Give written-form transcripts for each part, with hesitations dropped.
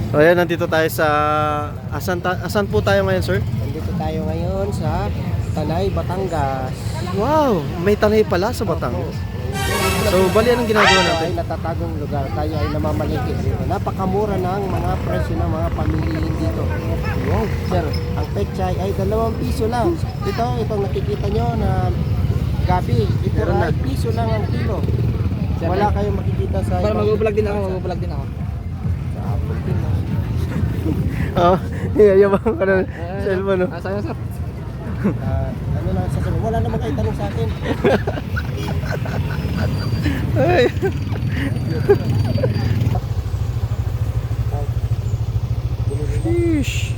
So ayan, nandito tayo sa asan po tayo ngayon, sir? Nandito tayo ngayon sa Tanay, Batangas. Wow, may tanay pala sa Batangas. So bali, anong ginagawa Ito natin? ay natatagong lugar. Tayo ay namamalengke dito. Napakamura ng mga presyo ng mga pamilihin dito. Wow, sir, ang pechay ay 2 piso lang. Itong nakikita nyo na gabi. Ito Meron na. ay piso lang ang kilo. Wala kayong makikita sa Para ibang- mag-vlog din ako, mag-vlog din ako. Sa Apple din. Oh, yayabang ka ng cellphone, no? Sayang sir. Ano lang sasabihin? Wala naman kayo tanong sa akin. Ay. Sheesh.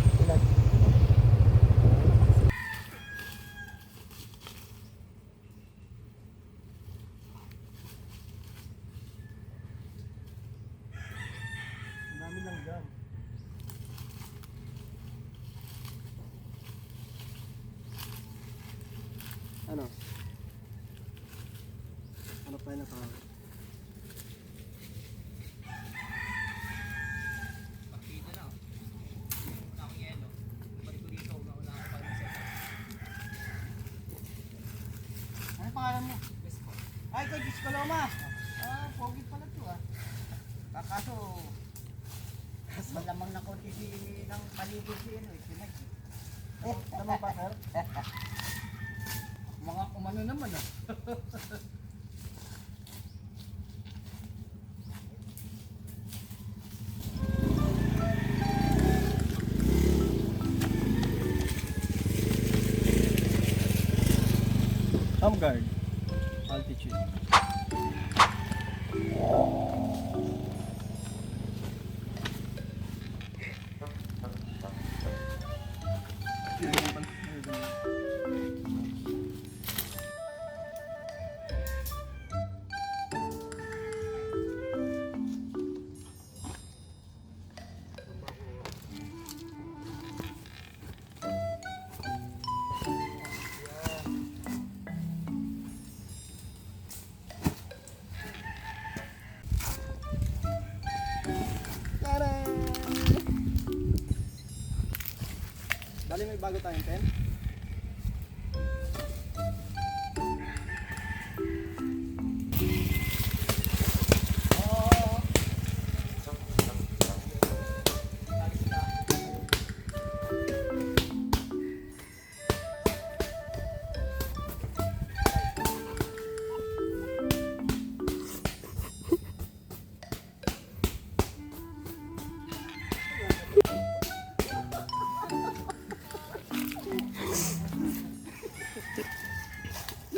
Dami lang dyan. Ano? Ano pa yun naka? Ano pangalan mo? Ay, kay Disco Loma. Pogi pala to ah. Kakaso, malamang na konti ng paligid si ano eh, si Mike. Tama ba, sir? Mga umano naman ah. Guard altitude. Dali, may bago tayong pen.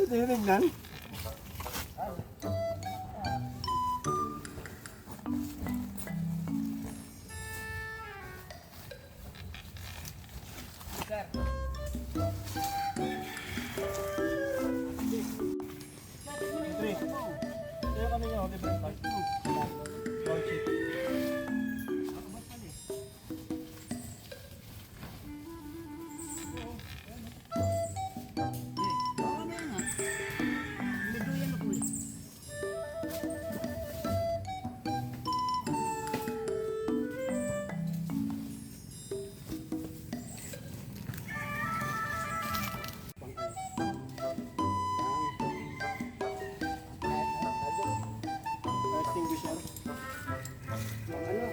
Tinignan? Extinguisher. Ano?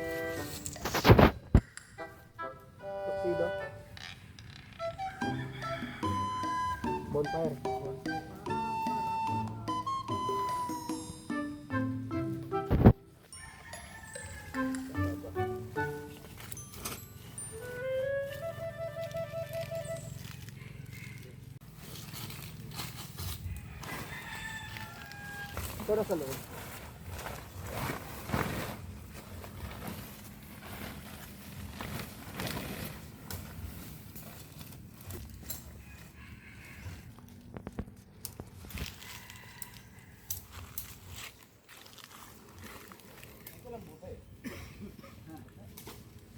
Tuxedo. Bonfire. Pero sa loob.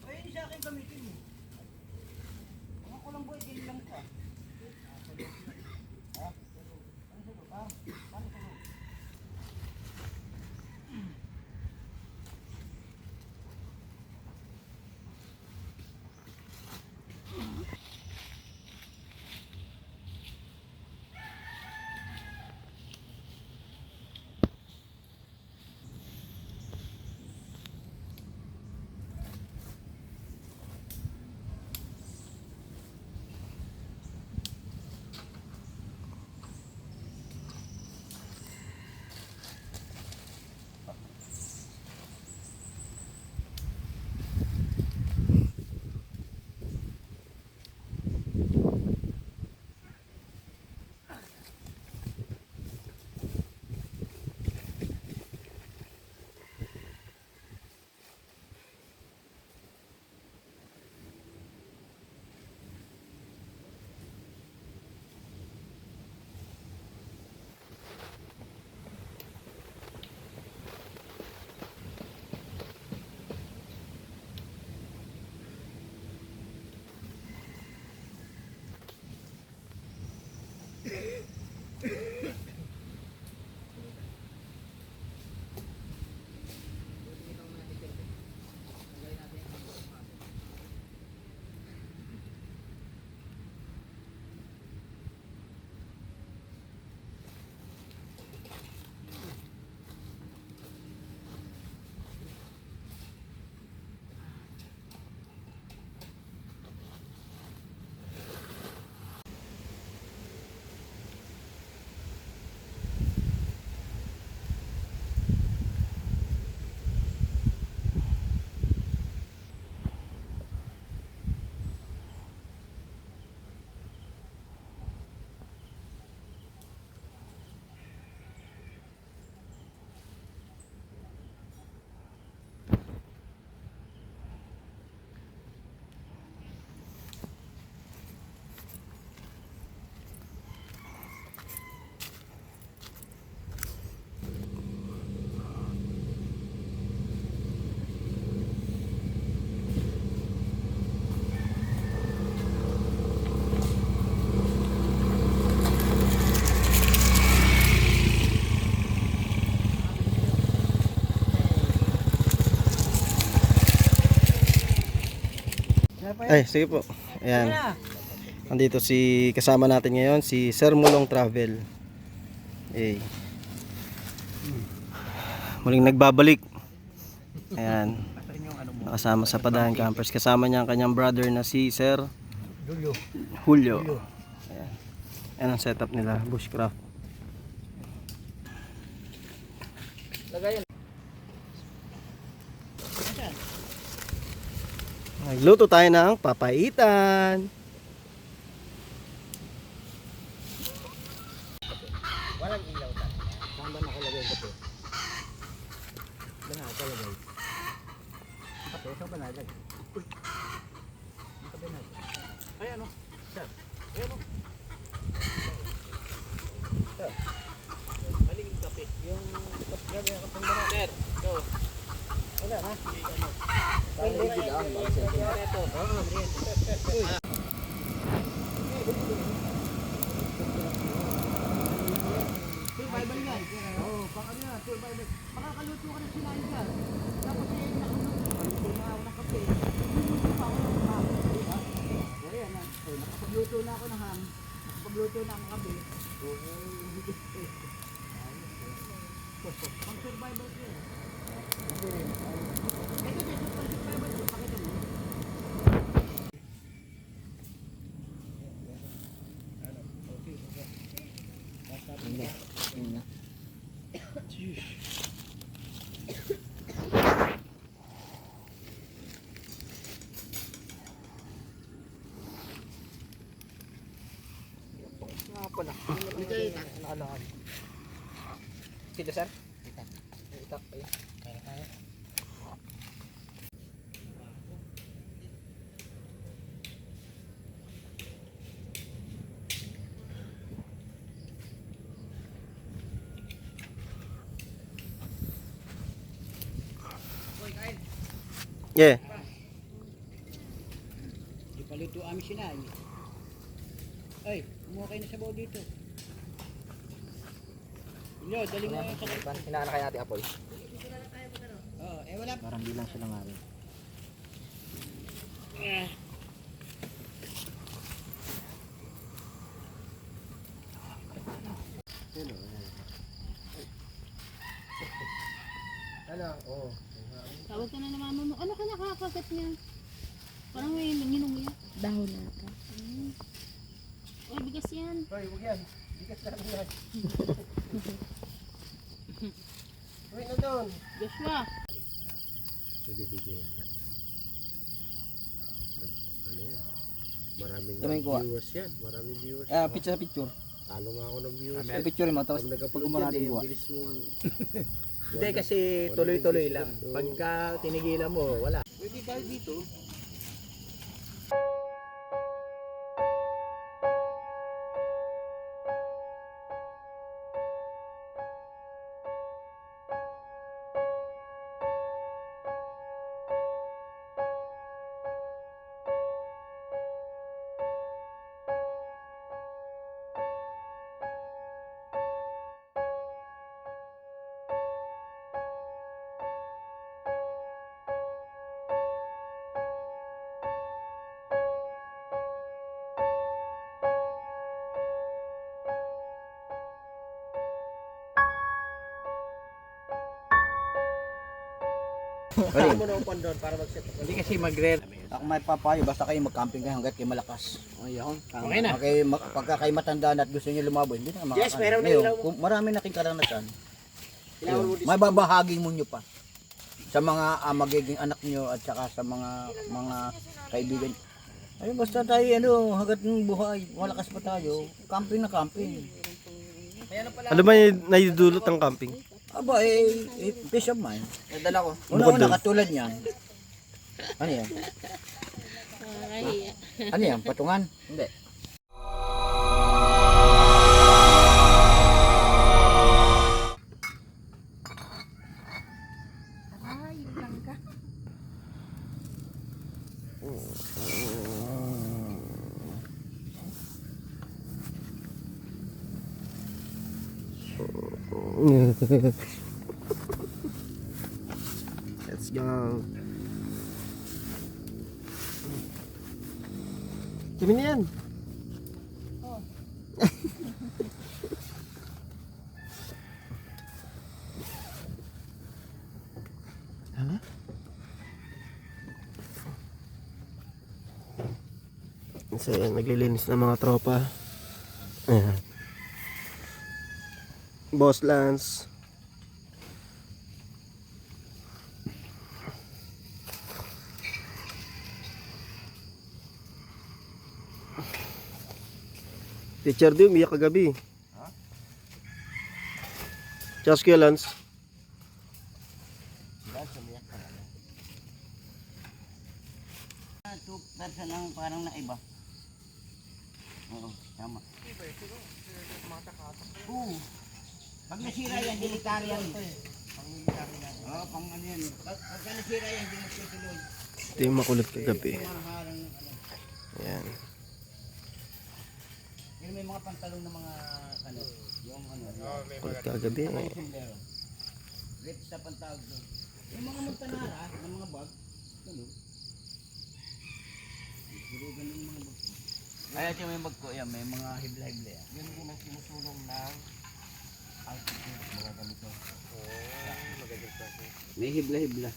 Ay, hindi sa akin gamitin eh. Ako lang boy, din lang ka. Ha? Ano sa loob? Paano sa loob? Ay, sige po. Ayan. Andito si kasama natin ngayon, si Sir Mulong Travel. Muling nagbabalik. Ayan. Nakasama sa Padahan Campers. Kasama niya ang kanyang brother na si Sir Julio. Ayan. Ayan ang setup nila, bushcraft. Nagluto tayo ng papaitan. Walang ilaw ta. Saan ba nakalagay ito? Ba nakalagay? Kape, saan ba nakalagay? Ay ano? Sir. Ay ano? Sir. Maling kape. Yung kape yung kapang ba na? Sir. Go. Wala ha? Ay, hindi lang. Ito. Survival yan. Oo, pang ano yan, survival. Makakaluto ka ng sinain dyan. Tapos eh, nakaluto na ako ng kape. Luluto pa ako ng ham. Diba? Pero yan, nakapagluto na ako ng ham. Nakapagluto na ako ng kape. Pang survival ko yan. Ito din, pang survival ko. Pakita mo. Sila sir? Itak pa yun. Kaya. Yeah. Ipaluto amin sinain. Ay, kumuha kayo na sabaw dito. Yo, dali mo yung sakit. Hinaan kaya natin apoy. Oo, wala. Parang bilang siya ng amin. Ano? Oo. Tawag ka na naman mo. Ano ka nakakagat niya? Parang may nanginong yan. Dahon na ka. Uy, bigas yan. Hoy, huwag yan. Bigas lang yan. Uy, na doon. Joshua. Nagbibigay yan. Ano yan? Maraming Kamay ko, viewers yan. Maraming viewers. Picture sa picture. Talo nga ako ng viewers. Sa picture mo, tapos Pag nag-upload pag yan, natin gawa. bilis mong... Hindi kasi tuloy-tuloy lang. Pagka tinigilan mo, wala. Pwede kahit dito. Ano mo na upon doon para mag-set up. Hindi kasi magre... Ako may papayo, basta kayo mag-camping kayo hanggat kayo malakas. Ayun. Okay na. Okay, pagka kayo matandaan at gusto niyo lumabo, hindi na makakain. Yes, meron na Ngayon, ilaw. kung marami na kayong karanasan, Kailangan mo may babahagi mo nyo pa sa mga magiging anak nyo at saka sa mga kaibigan. Ayun, basta tayo, hanggat ng buhay, malakas pa tayo, camping na camping. Ano ba yung naidudulot ng camping? Aba, peace of mind. Nadala ko. Una-una, katulad niyan. Ano yan? Ay, Ano yan? Patungan? Hindi. Let's go. Kimi na yan. Hala? So, yan, naglilinis ng mga tropa. Ayan. Boss Lance. Teacher di umiyak kagabi. Ha? Charles kaya Lance. Person ang parang naiba. Oo, tama. Oo. Pag nasira yan, dilitar yan. Oo, pang ano yan. Pag nasira yan, di magtutuloy. Ito yung makulit kagabi. Ayan. Yung may mga pantalon ng mga ano, yung ano. Kulit kagabi. Rips na pantawag doon. Yung mga magtanara ng mga bag, ano? Kaya yung may bag ko, yan, may mga hibla-hibla yan. Yun din ang sinusulong ng altitude, mga ganito. May hibla-hibla.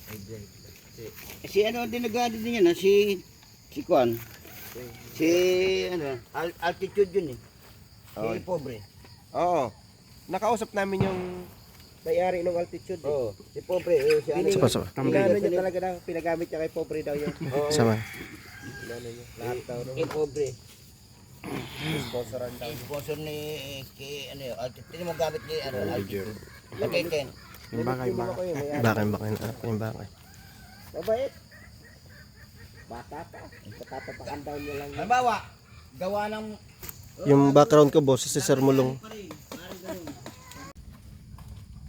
Si ano din nag-aadi din yan, si Kwan. Si ano, altitude yun eh. Si pobre. Oo. Nakausap namin yung may-ari ng altitude. Oo, si pobre. Si ano, Sama. Pinano niya talaga na pinagamit niya kay pobre daw yun. Sama. Pinano niya. Lahat daw. si pobre. Sponsoran daw. Sponsor ni ano yun, altitude. Hindi mo gamit ni ano, altitude. Lagay 10. Yung bakay. Yung bakay. Mabait. Bata pa. Patatapakan daw niya lang. Halimbawa, gawa ng Yung background ko, boss, si Sir Mulong.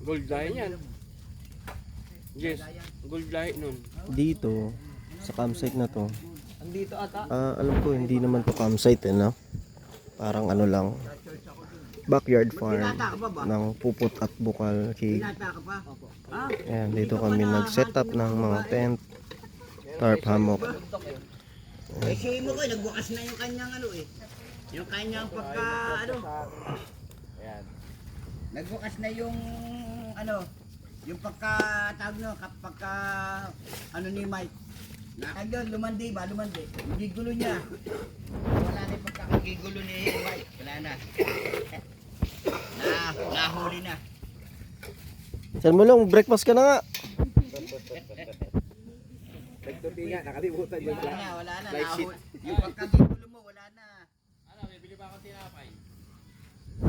Gold lahi yan. Yes, gold lahi nun. Dito, sa campsite na to, Andito ata. alam ko, hindi naman to campsite, no? Parang ano lang, backyard farm ng pupot at bukal cave. Pinata ka pa. Ayan, dito kami nag-set up ng mga tent, tarp hammock. Eh si mo ko, nagbukas na yung kanyang ano eh. Yung kanyang pagka ano. Nagbukas na yung ano, yung pagka tawag nyo, pagka ano ni Mike. Ayun, lumandi ba? Lumandi. Gigulo niya. Wala na yung pagkakagigulo ni Mike. Wala na. Nahuli na. Sir Mulong, breakfast ka na nga. Nagtuti nga, nakalimutan yung Wala na. Nahuli. Yung pagkagigulo mo, wala na.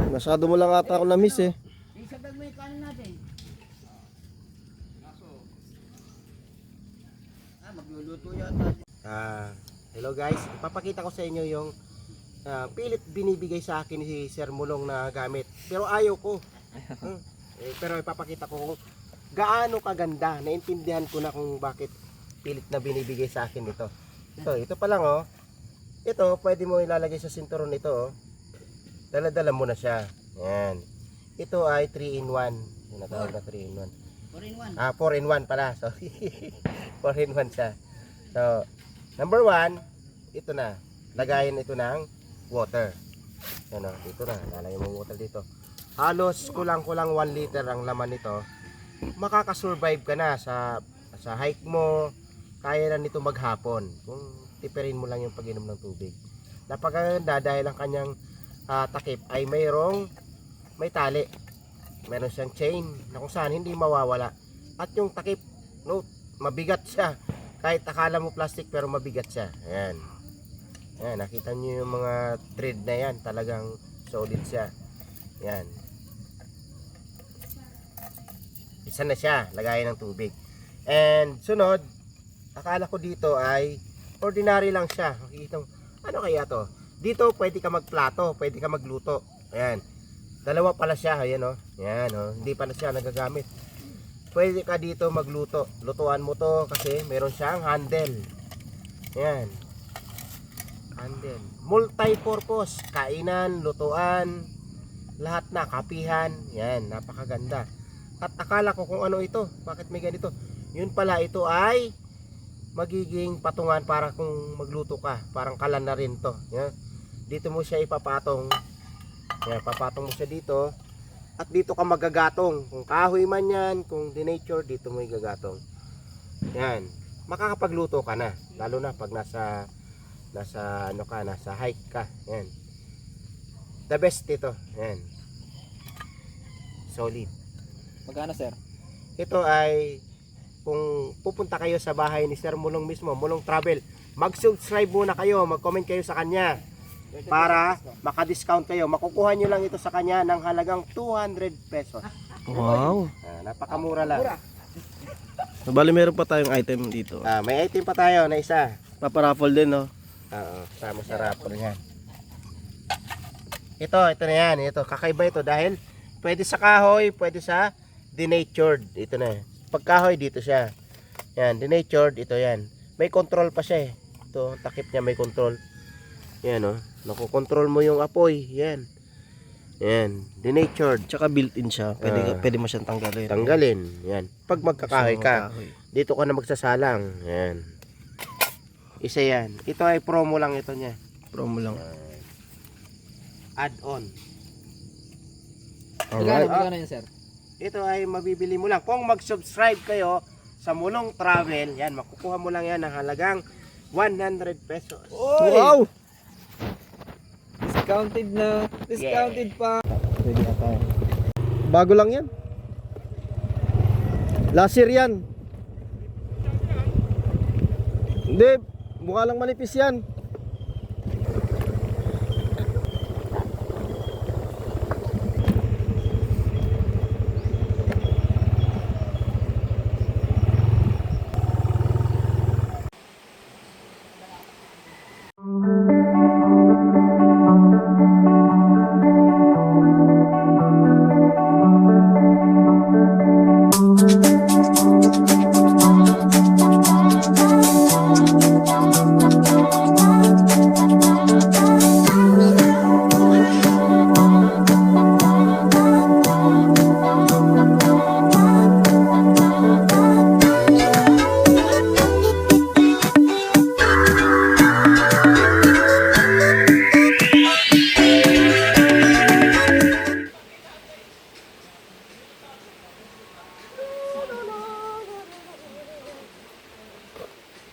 Masyado mo lang ata ako na-miss eh. Isabag mo yung kanin natin. Magluluto yata. Hello guys, ipapakita ko sa inyo yung pilit binibigay sa akin si Sir Mulong na gamit. Pero ayaw ko. Pero ipapakita ko kung gaano kaganda. Naintindihan ko na kung bakit pilit na binibigay sa akin ito. Ito pa lang oh. Ito, pwede mo ilalagay sa sinturon ito oh. Dala-dala mo na siya. Yan. Ito ay 3-in-1. Yung natawag na 3-in-1. 4-in-1. 4-in-1 pala. Sorry. 4-in-1 siya. So, number 1, ito na. Lagayan ito ng water. Yan o, dito na. Lalagyan mo water dito. Halos kulang-kulang 1 liter ang laman nito. Makakasurvive ka na sa hike mo. Kaya na nito maghapon. Kung tipirin mo lang yung pag-inom ng tubig. Napakaganda dahil ang kanyang takip ay may tali. Meron siyang chain na kung saan hindi mawawala. At yung takip, no, mabigat siya. Kahit akala mo plastic pero mabigat siya. Ayan. Ayan, nakita niyo yung mga thread na yan. Talagang solid siya. Ayan. Isa na siya. Lagayan ng tubig. And sunod, akala ko dito ay ordinary lang siya. Makikita mo, ano kaya to? Dito pwede ka magplato, pwede ka magluto. Ayan. Dalawa pala siya, ayan oh. Ayan oh, hindi pala siya nagagamit. Pwede ka dito magluto. Lutuan mo to kasi meron siyang handle. Ayan. Handle. Multi-purpose. Kainan, lutuan, lahat na, kapihan. Ayan, napakaganda. At akala ko kung ano ito. Bakit may ganito? Yun pala, ito ay magiging patungan para kung magluto ka. Parang kalan na rin to. Yan. Dito mo siya ipapatong. Yan, papatong mo siya dito. At dito ka magagatong. Kung kahoy man yan, kung denature, dito mo igagatong. Yan. Makakapagluto ka na. Lalo na pag nasa hike ka. Yan. The best ito. Yan. Solid. Magkano, sir? Ito ay kung pupunta kayo sa bahay ni Sir Mulong mismo, Mulong Travel, mag-subscribe muna kayo, mag-comment kayo sa kanya para maka-discount kayo. Makukuha nyo lang ito sa kanya ng halagang 200 pesos. Wow. Napakamura lang. Bali meron pa tayong item dito. May item pa tayo na isa. Paparaffle din, no? Oo, sama sa raffle yan. Ito na yan. Ito, kakaiba ito dahil pwede sa kahoy, pwede sa denatured. Ito na. Pag kahoy, dito siya. Yan, denatured, ito yan. May control pa siya eh. Ito, takip niya may control. Yan oh. Nakokontrol mo yung apoy. Yan. Yan, denatured. Tsaka built-in siya. Pwede mo siyang tanggalin. Tanggalin. Yan. Pag magkakahoy ka, Kahoy. dito ka na magsasalang. Yan. Isa yan. Ito ay promo lang ito niya. Promo lang. Add-on. Alright. Magkano yun, sir? Ito ay mabibili mo lang. Kung mag-subscribe kayo sa Mulong Travel, yan, makukuha mo lang yan ng halagang 100 pesos. Wow! Discounted na. Discounted pa. Pwede na tayo. Bago lang yan. Last year yan. Hindi, mukha lang manipis yan.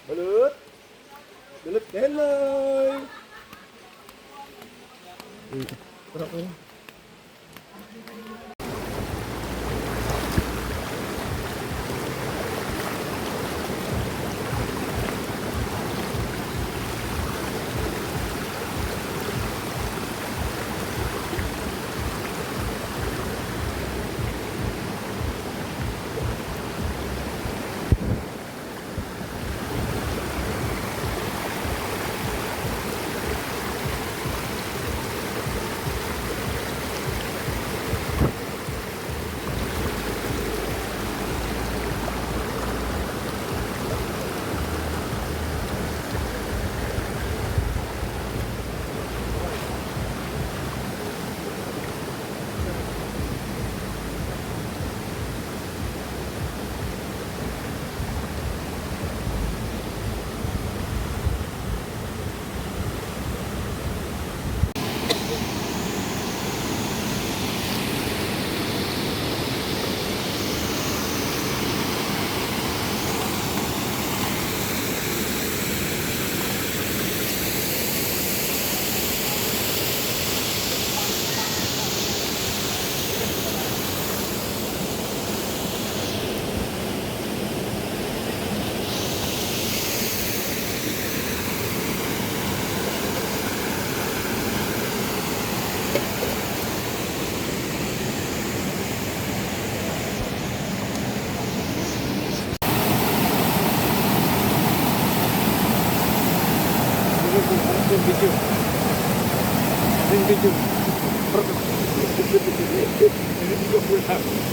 Balut. Balut helloy.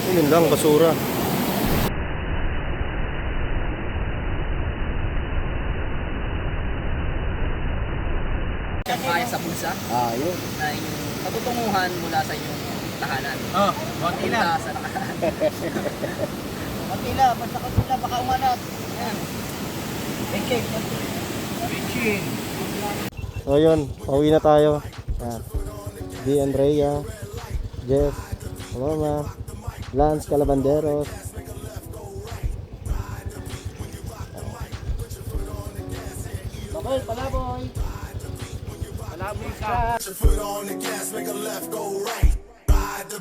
Yun lang, basura. Kaya sa bulsa Yun. na inyong patutunguhan mula sa inyong tahanan. Konti Mula sa nakaraan. Konti lang, basta konti lang, baka umanat. Yan. So yun, pauwi na tayo. Yan. D. Andrea, Jeff, Mama, Lance Calabanderos. Okay, palaboy. Palaboy ka. Foot on the gas, make a left, go right. Ride the